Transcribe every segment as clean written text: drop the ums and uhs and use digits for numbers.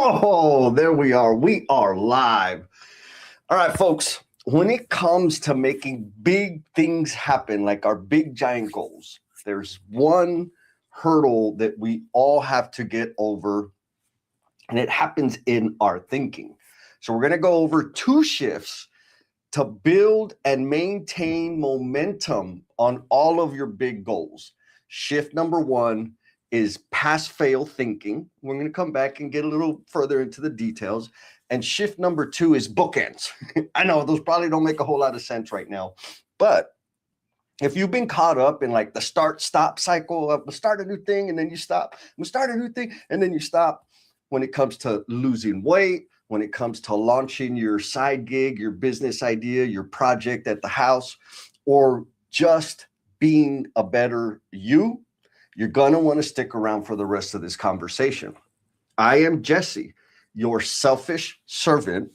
Oh, there we are. We are live. All right, folks. When it comes to making big things happen, like our big giant goals, there's one hurdle that we all have to get over, and it happens in our thinking. So we're going to go over 2 shifts to build and maintain momentum on all of your big goals. Shift number 1 is pass-fail thinking. We're going to come back and get a little further into the details. And shift number 2 is bookends. I know those probably don't make a whole lot of sense right now, but if you've been caught up in like the start-stop cycle of start a new thing and then you stop, start a new thing and then you stop, when it comes to losing weight, when it comes to launching your side gig, your business idea, your project at the house, or just being a better you, you're going to want to stick around for the rest of this conversation. I am Jesse, your selfish servant,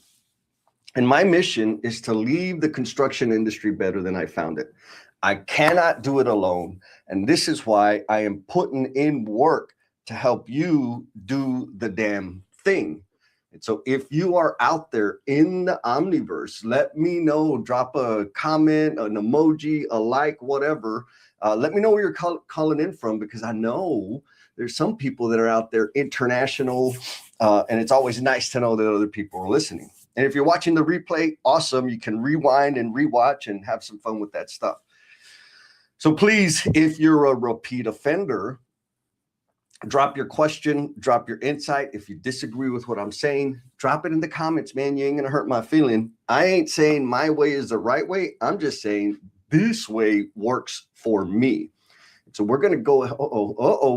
and my mission is to leave the construction industry better than I found it. I cannot do it alone, and this is why I am putting in work to help you do the damn thing. And so if you are out there in the Omniverse, let me know, drop a comment, an emoji, a like, whatever. Let me know where you're calling in from, because I know there's some people that are out there international, and it's always nice to know that other people are listening. And if you're watching the replay, awesome. You can rewind and rewatch and have some fun with that stuff. So please, if you're a repeat offender, drop your question, drop your insight. If you disagree with what I'm saying, drop it in the comments, man. You ain't gonna hurt my feeling. I ain't saying my way is the right way. I'm just saying this way works for me. So we're gonna go,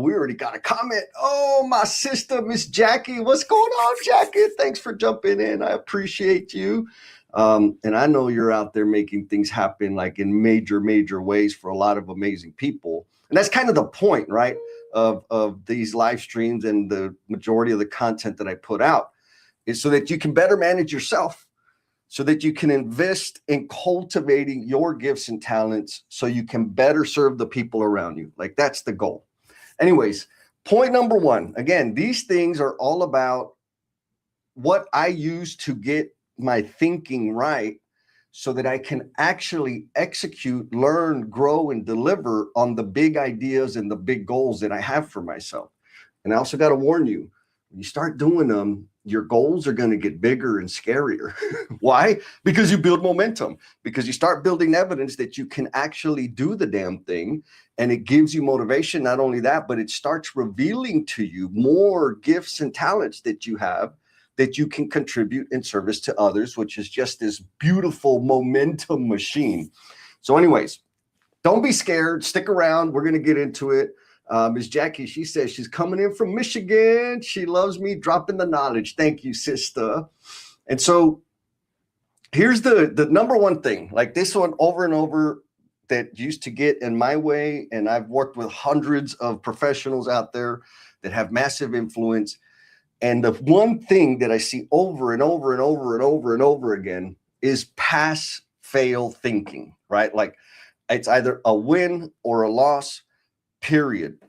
we already got a comment. Oh, my sister, Miss Jackie. What's going on, Jackie? Thanks for jumping in. I appreciate you. And I know you're out there making things happen like in major, major ways for a lot of amazing people. And that's kind of the point, right? Of these live streams and the majority of the content that I put out is so that you can better manage yourself, so that you can invest in cultivating your gifts and talents so you can better serve the people around you. Like, that's the goal. Anyways, point number 1, again, these things are all about what I use to get my thinking right so that I can actually execute, learn, grow, and deliver on the big ideas and the big goals that I have for myself. And I also got to warn you, when you start doing them, your goals are going to get bigger and scarier. Why? Because you build momentum, because you start building evidence that you can actually do the damn thing. And it gives you motivation. Not only that, but it starts revealing to you more gifts and talents that you have that you can contribute in service to others, which is just this beautiful momentum machine. So anyways, don't be scared. Stick around. We're going to get into it. Ms. Jackie, she says she's coming in from Michigan. She loves me dropping the knowledge. Thank you, sister. And so here's the number 1 thing, like this one over and over, that used to get in my way. And I've worked with hundreds of professionals out there that have massive influence. And the one thing that I see over and over and over and over and over again is pass-fail thinking, right? Like, it's either a win or a loss, period.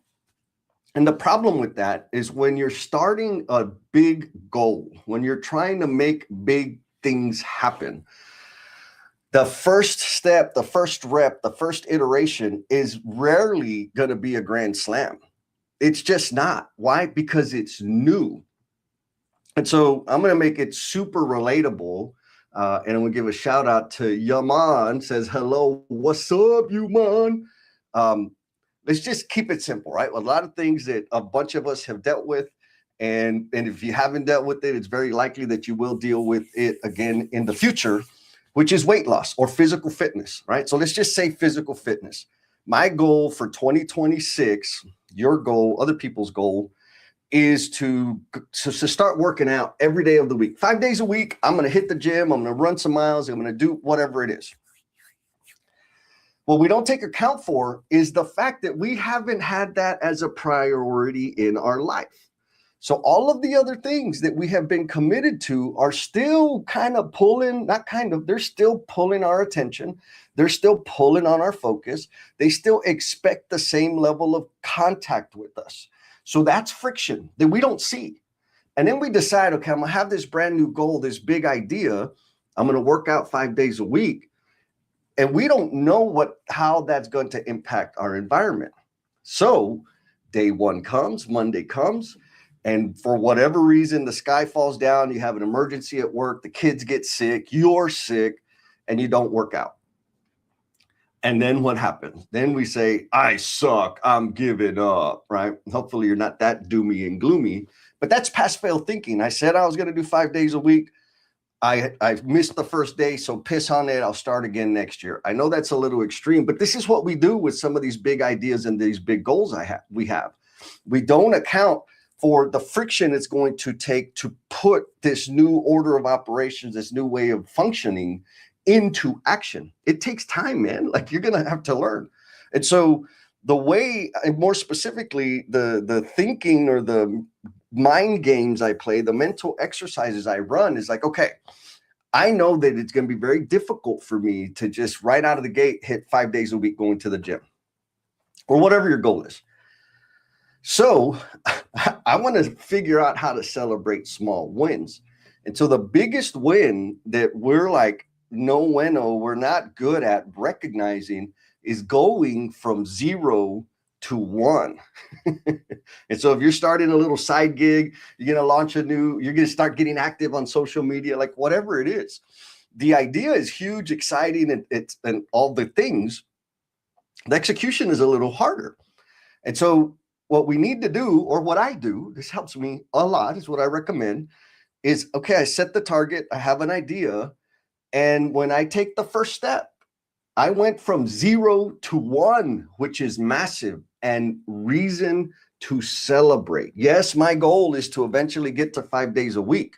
And the problem with that is when you're starting a big goal, when you're trying to make big things happen, the first step, the first rep, the first iteration is rarely going to be a grand slam. It's just not. Why? Because it's new. And so I'm going to make it super relatable. And I'm going to give a shout out to Yaman, says, hello, what's up, Yaman? Let's just keep it simple, right? A lot of things that a bunch of us have dealt with. And if you haven't dealt with it, it's very likely that you will deal with it again in the future, which is weight loss or physical fitness, right? So let's just say physical fitness. My goal for 2026, your goal, other people's goal, is to start working out every day of the week. 5 days a week, I'm going to hit the gym. I'm going to run some miles. I'm going to do whatever it is. What we don't take account for is the fact that we haven't had that as a priority in our life. So all of the other things that we have been committed to are still kind of pulling, not kind of, they're still pulling our attention. They're still pulling on our focus. They still expect the same level of contact with us. So that's friction that we don't see. And then we decide, okay, I'm gonna have this brand new goal, this big idea. I'm gonna work out 5 days a week. And we don't know how that's going to impact our environment. So day one comes, Monday comes, and for whatever reason, the sky falls down, you have an emergency at work, the kids get sick, you're sick, and you don't work out. And then what happens? Then we say, I suck, I'm giving up, right? Hopefully you're not that doomy and gloomy, but that's pass fail thinking. I said I was going to do 5 days a week. I missed the first day, so piss on it. I'll start again next year. I know that's a little extreme, but this is what we do with some of these big ideas and these big goals we have. We don't account for the friction it's going to take to put this new order of operations, this new way of functioning into action. It takes time, man. Like, you're going to have to learn. And so the way, and more specifically, the thinking or the mind games I play, the mental exercises I run is like, okay, I know that it's going to be very difficult for me to just right out of the gate hit 5 days a week going to the gym or whatever your goal is. So I want to figure out how to celebrate small wins. And so the biggest win that we're like, we're not good at recognizing is going from 0 to 1. And so if you're starting a little side gig, you're going to launch you're going to start getting active on social media, like whatever it is. The idea is huge, exciting, and all the things. The execution is a little harder. And so what we need to do, or what I do, this helps me a lot, is what I recommend, is, okay, I set the target, I have an idea, and when I take the first step, I went from 0 to 1, which is massive and reason to celebrate. Yes, my goal is to eventually get to 5 days a week.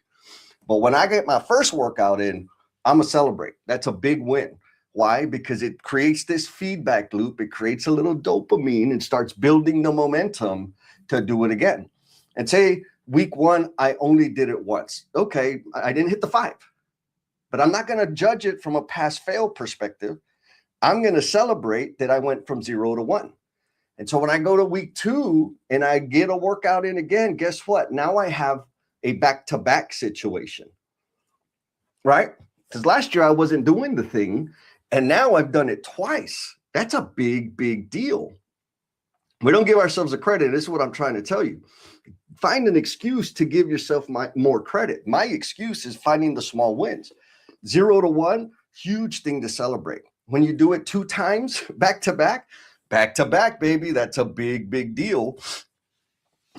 But when I get my first workout in, I'm going to celebrate. That's a big win. Why? Because it creates this feedback loop. It creates a little dopamine and starts building the momentum to do it again. And say week 1, I only did it once. Okay, I didn't hit the 5. But I'm not going to judge it from a pass-fail perspective. I'm going to celebrate that I went from 0 to 1. And so when I go to week 2 and I get a workout in again, guess what? Now I have a back-to-back situation, right? Because last year I wasn't doing the thing, and now I've done it twice. That's a big, big deal. We don't give ourselves the credit. This is what I'm trying to tell you. Find an excuse to give yourself more credit. My excuse is finding the small wins. 0 to 1, huge thing to celebrate. When you do it 2 times back to back, baby, that's a big, big deal.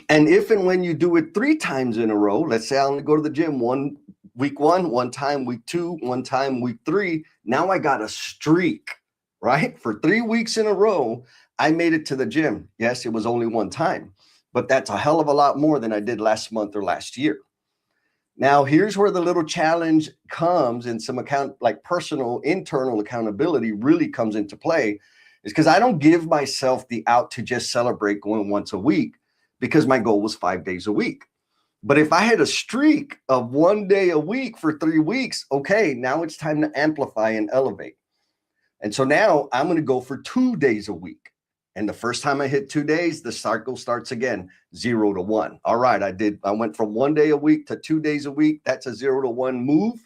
And if and when you do it 3 times in a row, let's say I only go to the gym week 1, 1 time, week 2, 1 time, week 3, now I got a streak, right? For 3 weeks in a row, I made it to the gym. Yes, it was only 1 time, but that's a hell of a lot more than I did last month or last year. Now, here's where the little challenge comes, and some personal, internal accountability really comes into play, is because I don't give myself the out to just celebrate going once a week, because my goal was 5 days a week. But if I had a streak of 1 day a week for 3 weeks, okay, now it's time to amplify and elevate. And so now I'm going to go for 2 days a week. And the first time I hit 2 days, the cycle starts again, 0 to 1. All right, I went from 1 day a week to 2 days a week. That's a 0 to 1 move.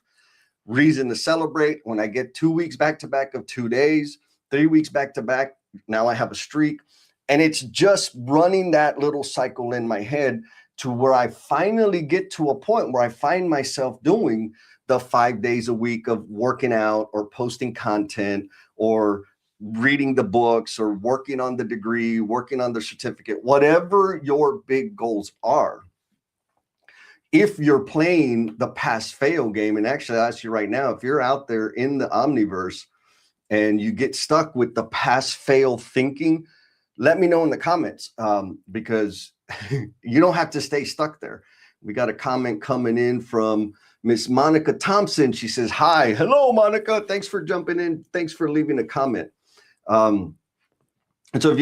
Reason to celebrate. When I get 2 weeks back to back of 2 days, 3 weeks back to back, now I have a streak. And it's just running that little cycle in my head to where I finally get to a point where I find myself doing the 5 days a week of working out or posting content or reading the books or working on the degree, working on the certificate, whatever your big goals are. If you're playing the pass-fail game, and actually I ask you right now, if you're out there in the omniverse and you get stuck with the pass-fail thinking, let me know in the comments, because you don't have to stay stuck there. We got a comment coming in from Miss Monica Thompson. She says, hi, hello, Monica. Thanks for jumping in. Thanks for leaving a comment. And so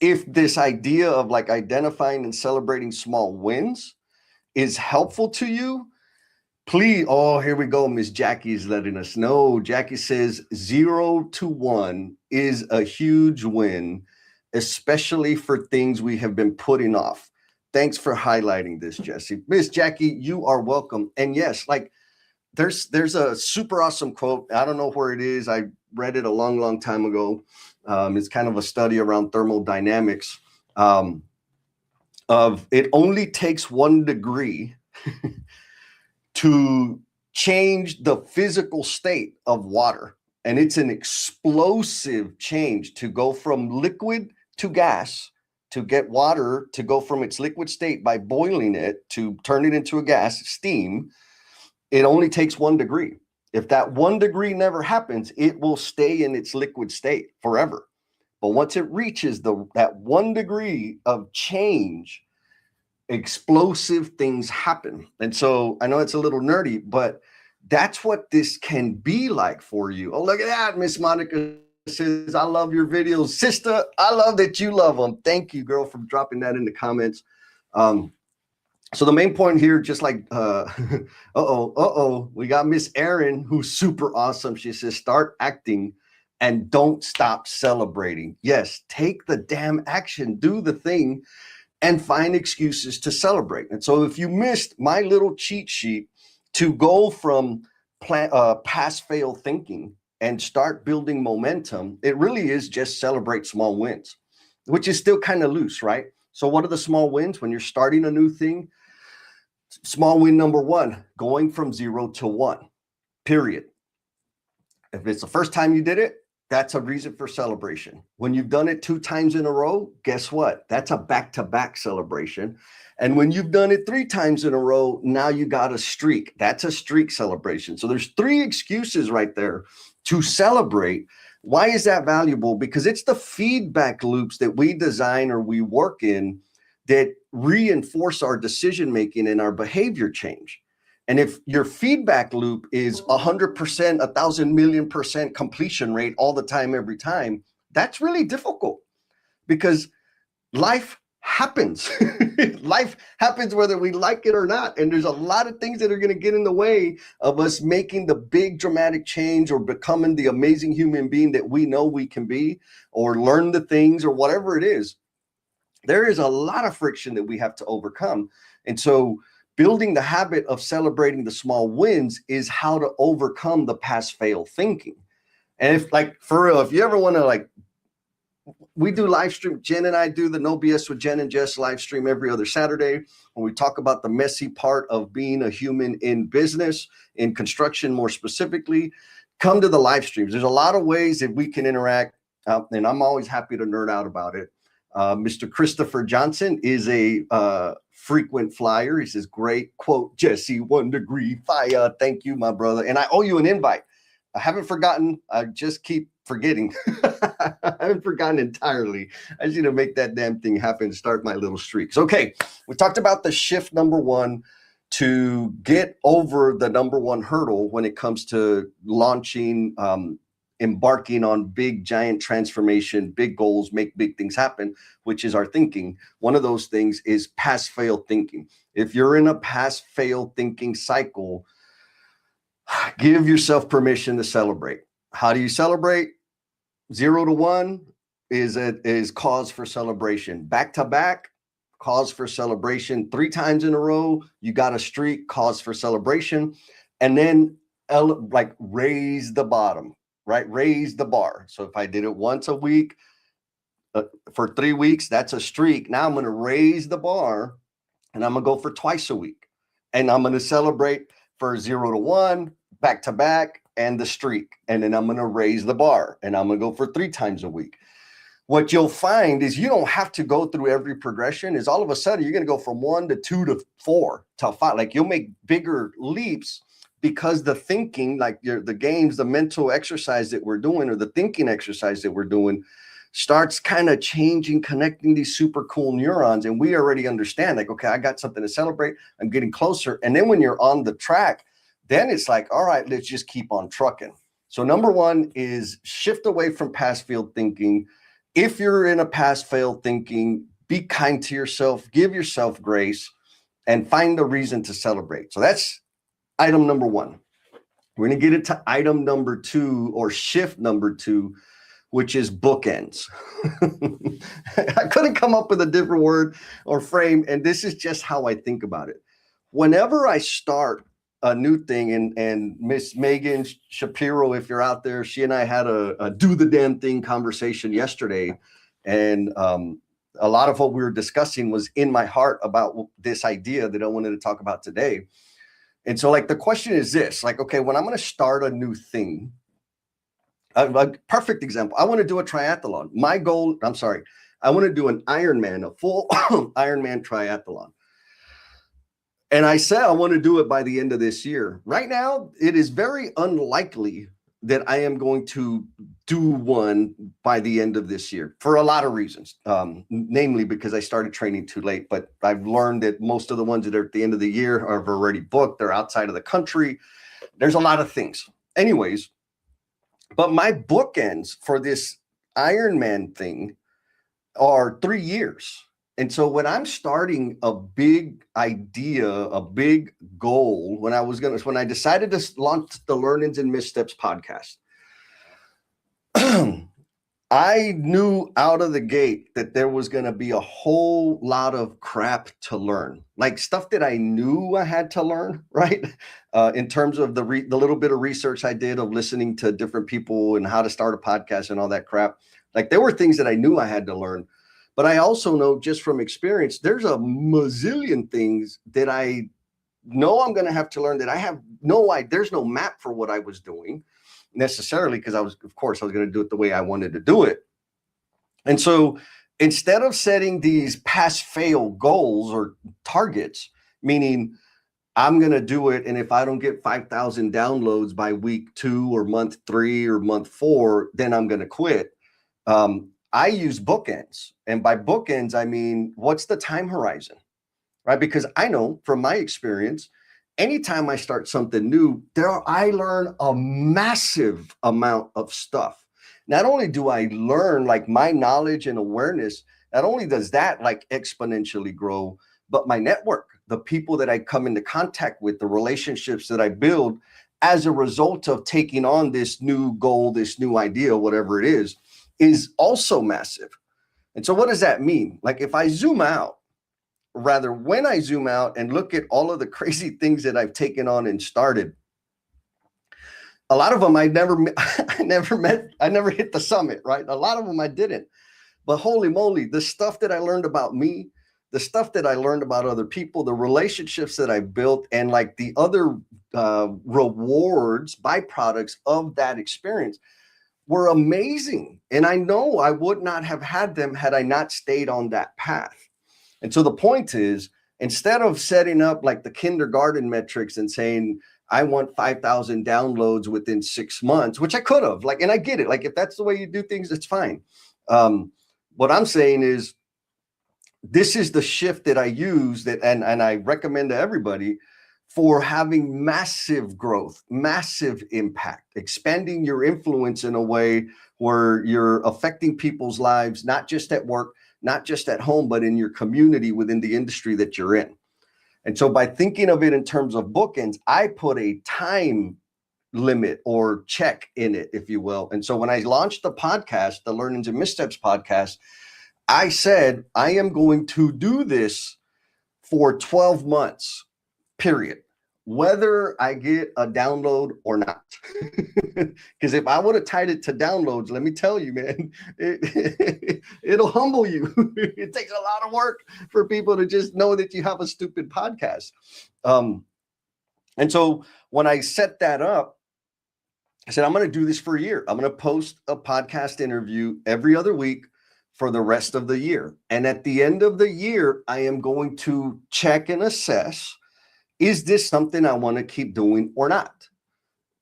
if this idea of like identifying and celebrating small wins is helpful to you, please, oh, here we go. Miss Jackie is letting us know. Jackie says 0 to 1 is a huge win, especially for things we have been putting off. Thanks for highlighting this, Jesse. Miss Jackie, you are welcome. And yes, like there's a super awesome quote. I don't know where it is. I read it a long time ago. It's kind of a study around thermodynamics of it only takes 1 degree to change the physical state of water. And it's an explosive change to go from liquid to gas, to get water to go from its liquid state by boiling it to turn it into a gas, steam. It only takes 1 degree. If that 1 degree never happens, it will stay in its liquid state forever. But once it reaches that 1 degree of change, explosive things happen. And so I know it's a little nerdy, but that's what this can be like for you. Oh, look at that. Miss Monica says, I love your videos. Sister, I love that you love them. Thank you, girl, for dropping that in the comments. So the main point here, just like, we got Miss Erin, who's super awesome. She says, start acting and don't stop celebrating. Yes, take the damn action, do the thing, and find excuses to celebrate. And so if you missed my little cheat sheet to go from pass-fail thinking and start building momentum, it really is just celebrate small wins, which is still kind of loose, right? So what are the small wins when you're starting a new thing? Small win number 1, going from 0 to 1, period. If it's the first time you did it, that's a reason for celebration. When you've done it 2 times in a row, guess what? That's a back-to-back celebration. And when you've done it 3 times in a row, now you got a streak. That's a streak celebration. So there's 3 excuses right there to celebrate. Why is that valuable? Because it's the feedback loops that we design or we work in that reinforce our decision-making and our behavior change. And if your feedback loop is 100%, 1,000,000,000% completion rate all the time, every time, that's really difficult because life happens. Life happens whether we like it or not. And there's a lot of things that are going to get in the way of us making the big dramatic change or becoming the amazing human being that we know we can be, or learn the things or whatever it is. There is a lot of friction that we have to overcome. And so building the habit of celebrating the small wins is how to overcome the pass-fail thinking. And if, like, for real, if you ever want to, like, we do live stream. Jen and I do the No BS with Jen and Jess live stream every other Saturday when we talk about the messy part of being a human in business, in construction more specifically. Come to the live streams. There's a lot of ways that we can interact, and I'm always happy to nerd out about it. Mr. Christopher Johnson is a frequent flyer. He says, great quote, Jesse, 1 degree fire. Thank you, my brother. And I owe you an invite. I haven't forgotten. I just keep forgetting. I haven't forgotten entirely. I just need to make that damn thing happen and start my little streaks. Okay, we talked about the shift number 1 to get over the number 1 hurdle when it comes to launching, embarking on big, giant transformation, big goals, make big things happen, which is our thinking. One of those things is pass-fail thinking. If you're in a pass-fail thinking cycle, give yourself permission to celebrate. How do you celebrate? 0 to 1 is cause for celebration. Back to back, cause for celebration. 3 times in a row, you got a streak, cause for celebration. And then like raise the bottom, right? Raise the bar. So if I did it once a week for 3 weeks, that's a streak. Now I'm going to raise the bar and I'm going to go for twice a week. And I'm going to celebrate for 0 to 1, back to back, and the streak. And then I'm going to raise the bar and I'm going to go for 3 times a week. What you'll find is you don't have to go through every progression. Is all of a sudden you're going to go from 1 to 2 to 4 to 5. Like you'll make bigger leaps because the thinking, like the games, the mental exercise that we're doing, or the thinking exercise that we're doing, starts kind of changing, connecting these super cool neurons. And we already understand, like, okay, I got something to celebrate. I'm getting closer. And then when you're on the track, then it's like, all right, let's just keep on trucking. So number 1 is shift away from pass-fail thinking. If you're in a pass-fail thinking, be kind to yourself, give yourself grace, and find a reason to celebrate. So that's item number 1. We're going to get into item number 2, or shift number 2, which is bookends. I couldn't come up with a different word or frame, and this is just how I think about it. Whenever I start a new thing, and Miss Megan Shapiro, if you're out there, she and I had a do the damn thing conversation yesterday, and a lot of what we were discussing was in my heart about this idea that I wanted to talk about today. And so, like, the question is this, like, okay, when I'm going to start a new thing, a perfect example, I want to do a triathlon. My goal, I want to do an Ironman, a full Ironman triathlon. And I said I want to do it by the end of this year. Right now, it is very unlikely that I am going to do one by the end of this year for a lot of reasons, namely because I started training too late. But I've learned that most of the ones that are at the end of the year are already booked. They're outside of the country. There's a lot of things. Anyways, but my bookends for this Ironman thing are 3 years. And so when I'm starting a big idea, a big goal, when I decided to launch the Learnings and Missteps podcast, I knew out of the gate that there was going to be a whole lot of crap to learn, like stuff that I knew I had to learn, right? In terms of the little bit of research I did of listening to different people and how to start a podcast and all that crap. Like, there were things that I knew I had to learn. But I also know just from experience, there's a mazillion things that I know I'm going to have to learn that I have there's no map for what I was doing necessarily, because I was going to do it the way I wanted to do it. And so instead of setting these pass fail goals or targets, meaning I'm going to do it, and if I don't get 5,000 downloads by week 2 or month 3 or month 4, then I'm going to quit. I use bookends. And by bookends, I mean, what's the time horizon, right? Because I know from my experience, anytime I start something new, I learn a massive amount of stuff. Not only do I learn, like, my knowledge and awareness, not only does that like exponentially grow, but my network, the people that I come into contact with, the relationships that I build as a result of taking on this new goal, this new idea, whatever it is also massive. And so what does that mean? Like, if I zoom out, when I zoom out and look at all of the crazy things that I've taken on and started, a lot of them I never hit the summit, right? A lot of them I didn't. But holy moly, the stuff that I learned about me, the stuff that I learned about other people, the relationships that I built, and like the other rewards, byproducts of that experience were amazing. And I know I would not have had them had I not stayed on that path. And so the point is, instead of setting up like the kindergarten metrics and saying, I want 5,000 downloads within 6 months, which I could have, like, and I get it. Like, if that's the way you do things, it's fine. What I'm saying is, this is the shift that I use and I recommend to everybody for having massive growth, massive impact, expanding your influence in a way where you're affecting people's lives, not just at work, not just at home, but in your community, within the industry that you're in. And so by thinking of it in terms of bookends, I put a time limit or check in it, if you will. And so when I launched the podcast, the Learnings and Missteps podcast, I said, I am going to do this for 12 months. Period. Whether I get a download or not. Because if I would have tied it to downloads, let me tell you, man, it'll humble you. It takes a lot of work for people to just know that you have a stupid podcast. And so when I set that up, I said, I'm going to do this for a year. I'm going to post a podcast interview every other week for the rest of the year. And at the end of the year, I am going to check and assess, is this something I want to keep doing or not?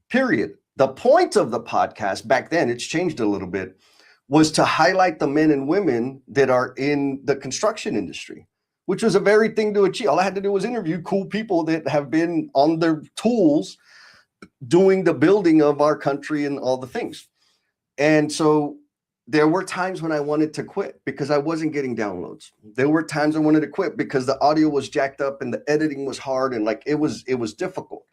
Period. The point of the podcast back then, it's changed a little bit, was to highlight the men and women that are in the construction industry, which was a very thing to achieve. All I had to do was interview cool people that have been on their tools doing the building of our country and all the things. And so there were times when I wanted to quit because I wasn't getting downloads. There were times I wanted to quit because the audio was jacked up and the editing was hard and like it was difficult.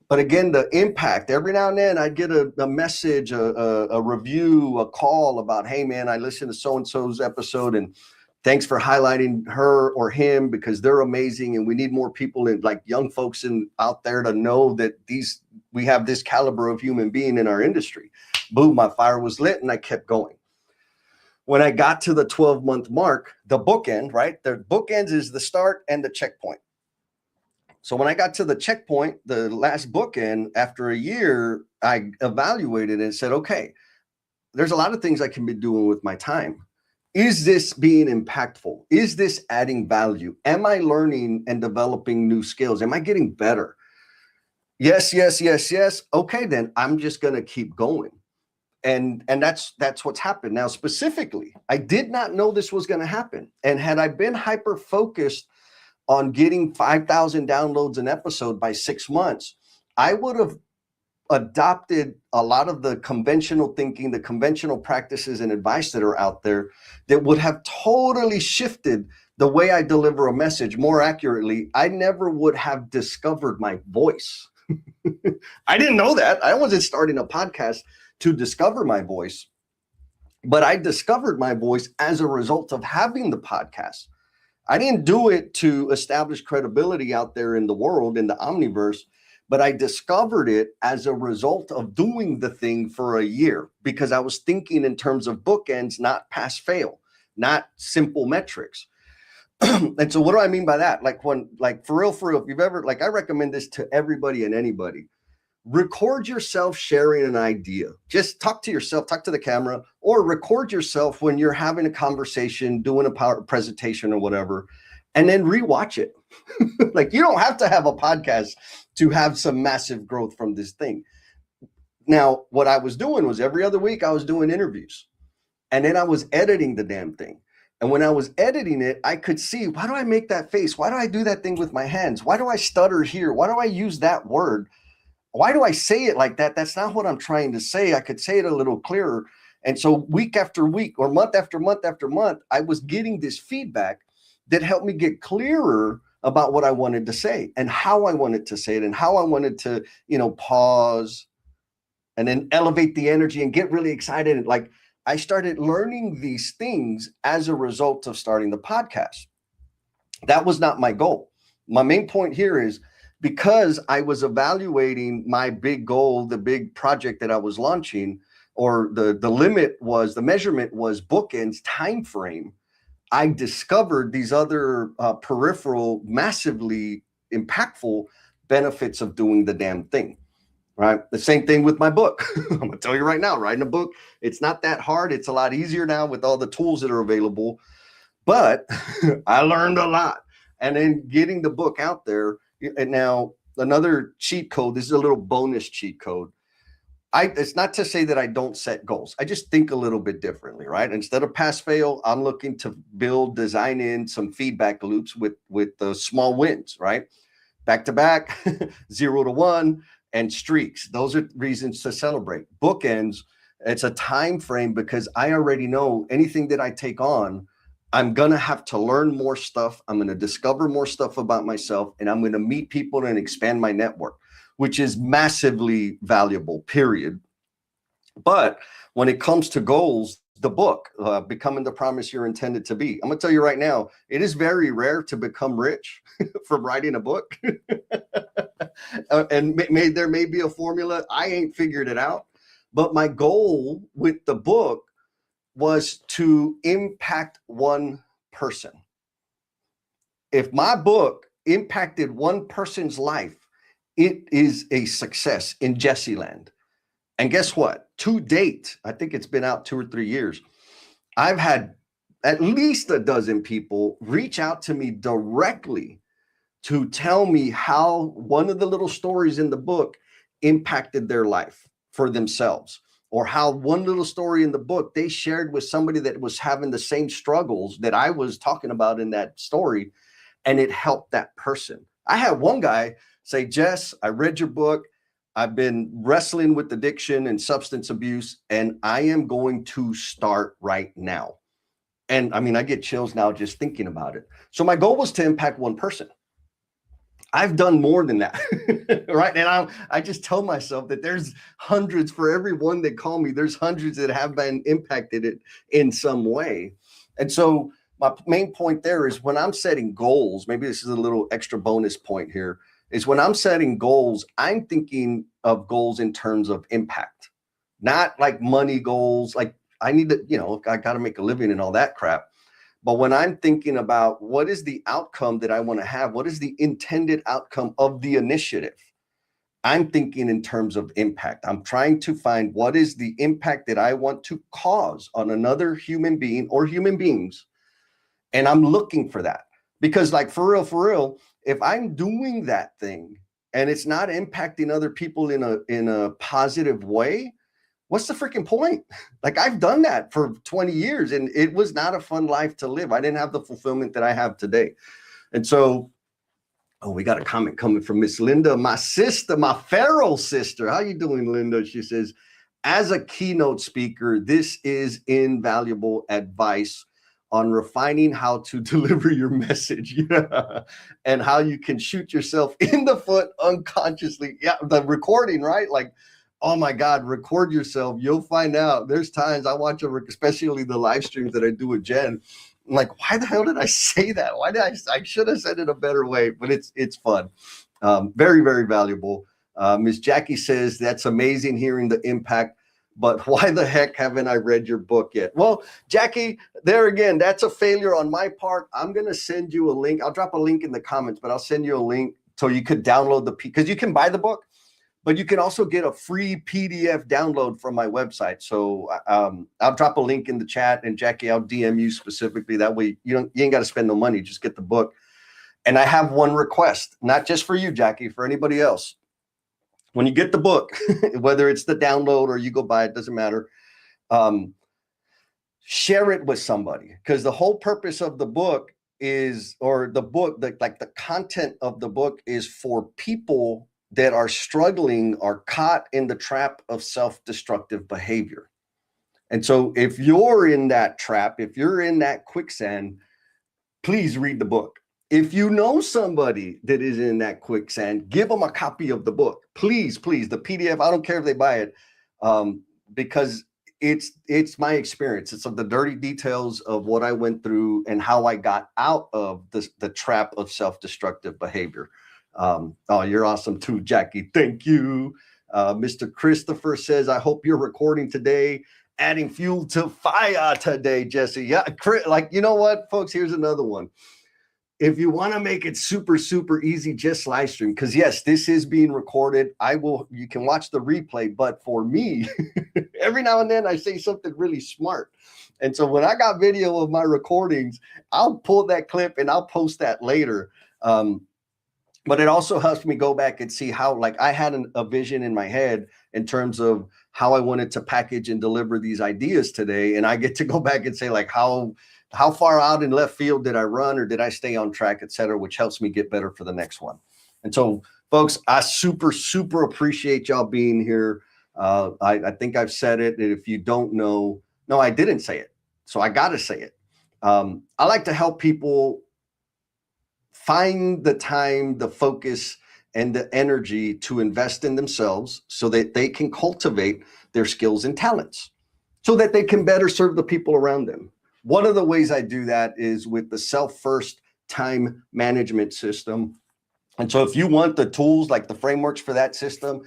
But again, the impact, every now and then I'd get a message, a review, a call about, hey man, I listened to so-and-so's episode and thanks for highlighting her or him because they're amazing. And we need more people in, like, young folks out there to know that we have this caliber of human being in our industry. Boom, my fire was lit and I kept going. When I got to the 12-month mark, the bookend, right? The bookends is the start and the checkpoint. So when I got to the checkpoint, the last bookend, after a year, I evaluated and said, okay, there's a lot of things I can be doing with my time. Is this being impactful? Is this adding value? Am I learning and developing new skills? Am I getting better? Yes, yes, yes, yes. Okay, then I'm just going to keep going. And that's what's happened. Now, specifically, I did not know this was going to happen. And had I been hyper focused on getting 5,000 downloads an episode by 6 months, I would have adopted a lot of the conventional thinking, the conventional practices and advice that are out there that would have totally shifted the way I deliver a message. More accurately, I never would have discovered my voice. I didn't know that. I wasn't starting a podcast to discover my voice, but I discovered my voice as a result of having the podcast. I didn't do it to establish credibility out there in the world, in the omniverse, but I discovered it as a result of doing the thing for a year because I was thinking in terms of bookends, not pass fail, not simple metrics. And so what do I mean by that? Like for real, if you've ever, like, I recommend this to everybody and anybody. Record yourself sharing an idea. Just talk to yourself, talk to the camera, or record yourself when you're having a conversation, doing a power presentation or whatever, and then rewatch it. Like, you don't have to have a podcast to have some massive growth from this thing. Now, what I was doing was every other week I was doing interviews, and then I was editing the damn thing. And when I was editing it, I could see, why do I make that face? Why do I do that thing with my hands? Why do I stutter here? Why do I use that word? Why do I say it like that? That's not what I'm trying to say. I could say it a little clearer. And so week after week or month after month after month, I was getting this feedback that helped me get clearer about what I wanted to say and how I wanted to say it and how I wanted to, pause and then elevate the energy and get really excited. And like, I started learning these things as a result of starting the podcast. That was not my goal. My main point here is, because I was evaluating my big goal, the big project that I was launching, or the measurement was bookends time frame, I discovered these other peripheral, massively impactful benefits of doing the damn thing, right? The same thing with my book. I'm gonna tell you right now, writing a book, it's not that hard. It's a lot easier now with all the tools that are available, but I learned a lot. And then getting the book out there. And now another cheat code, this is a little bonus cheat code. It's not to say that I don't set goals. I just think a little bit differently, right? Instead of pass fail, I'm looking to design in some feedback loops with the small wins, right? Back to back, 0 to 1, and streaks. Those are reasons to celebrate. Bookends, it's a time frame because I already know anything that I take on, I'm going to have to learn more stuff. I'm going to discover more stuff about myself, and I'm going to meet people and expand my network, which is massively valuable, period. But when it comes to goals, the book, Becoming the Promise You're Intended to Be, I'm going to tell you right now, it is very rare to become rich from writing a book. And there may be a formula. I ain't figured it out. But my goal with the book was to impact one person. If my book impacted one person's life, it is a success in Jesse land. And guess what? To date, I think it's been out 2 or 3 years, I've had at least a dozen people reach out to me directly to tell me how one of the little stories in the book impacted their life for themselves, or how one little story in the book they shared with somebody that was having the same struggles that I was talking about in that story, and it helped that person. I had one guy say, Jess, I read your book. I've been wrestling with addiction and substance abuse, and I am going to start right now. And I mean, I get chills now just thinking about it. So my goal was to impact one person. I've done more than that, right? And I just tell myself that there's hundreds for every one that call me. There's hundreds that have been impacted it in some way. And so my main point there is when I'm setting goals, maybe this is a little extra bonus point here, is when I'm setting goals, I'm thinking of goals in terms of impact, not like money goals. Like I need to, I got to make a living and all that crap. But when I'm thinking about what is the outcome that I want to have, what is the intended outcome of the initiative, I'm thinking in terms of impact. I'm trying to find what is the impact that I want to cause on another human being or human beings. And I'm looking for that because like for real, if I'm doing that thing and it's not impacting other people in a positive way, what's the freaking point? Like I've done that for 20 years and it was not a fun life to live. I didn't have the fulfillment that I have today. And so, we got a comment coming from Miss Linda, my sister, my feral sister. How you doing, Linda? She says, as a keynote speaker, this is invaluable advice on refining how to deliver your message and how you can shoot yourself in the foot unconsciously. Yeah, the recording, right? Like, oh my God, record yourself. You'll find out. There's times I watch, especially the live streams that I do with Jen. I'm like, why the hell did I say that? Why did I should have said it a better way, but it's fun. Very, very valuable. Miss Jackie says, that's amazing hearing the impact, but why the heck haven't I read your book yet? Well, Jackie, there again, that's a failure on my part. I'm going to send you a link. I'll drop a link in the comments, but I'll send you a link so you could download because you can buy the book. But you can also get a free PDF download from my website. So I'll drop a link in the chat, and Jackie, I'll DM you specifically. That way you ain't got to spend no money. Just get the book. And I have one request, not just for you, Jackie, for anybody else. When you get the book, whether it's the download or you go buy it, doesn't matter. Share it with somebody because the whole purpose of the book is, or the book, like the content of the book is for people that are struggling, are caught in the trap of self-destructive behavior. And so if you're in that trap, if you're in that quicksand, please read the book. If you know somebody that is in that quicksand, give them a copy of the book. Please, the PDF, I don't care if they buy it, because it's my experience. It's of the dirty details of what I went through and how I got out of the trap of self-destructive behavior. Oh, you're awesome too, Jackie. Thank you. Mr. Christopher says, I hope you're recording today, adding fuel to fire today, Jesse. Yeah, like, you know what, folks, here's another one. If you want to make it super, super easy, just live stream. Because yes, this is being recorded. You can watch the replay, but for me, every now and then I say something really smart. And so when I got video of my recordings, I'll pull that clip and I'll post that later. But it also helps me go back and see how, like, I had a vision in my head in terms of how I wanted to package and deliver these ideas today. And I get to go back and say, like, how far out in left field did I run, or did I stay on track, et cetera, which helps me get better for the next one. And so, folks, I super, super appreciate y'all being here. I think I've said it. And if you don't know, no, I didn't say it. So I got to say it. I like to help people find the time, the focus, and the energy to invest in themselves so that they can cultivate their skills and talents so that they can better serve the people around them. One of the ways I do that is with the self-first time management system. And so if you want the tools, like the frameworks for that system,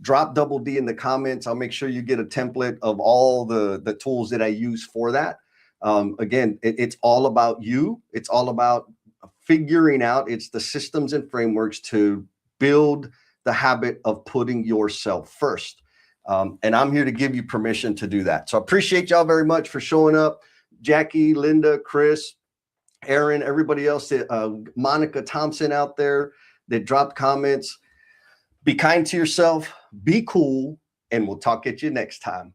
drop double D in the comments. I'll make sure you get a template of all the tools that I use for that. Again, it's all about you. It's all about figuring out, it's the systems and frameworks to build the habit of putting yourself first. And I'm here to give you permission to do that. So I appreciate y'all very much for showing up. Jackie, Linda, Chris, Aaron, everybody else, Monica Thompson out there that dropped comments. Be kind to yourself, be cool, and we'll talk at you next time.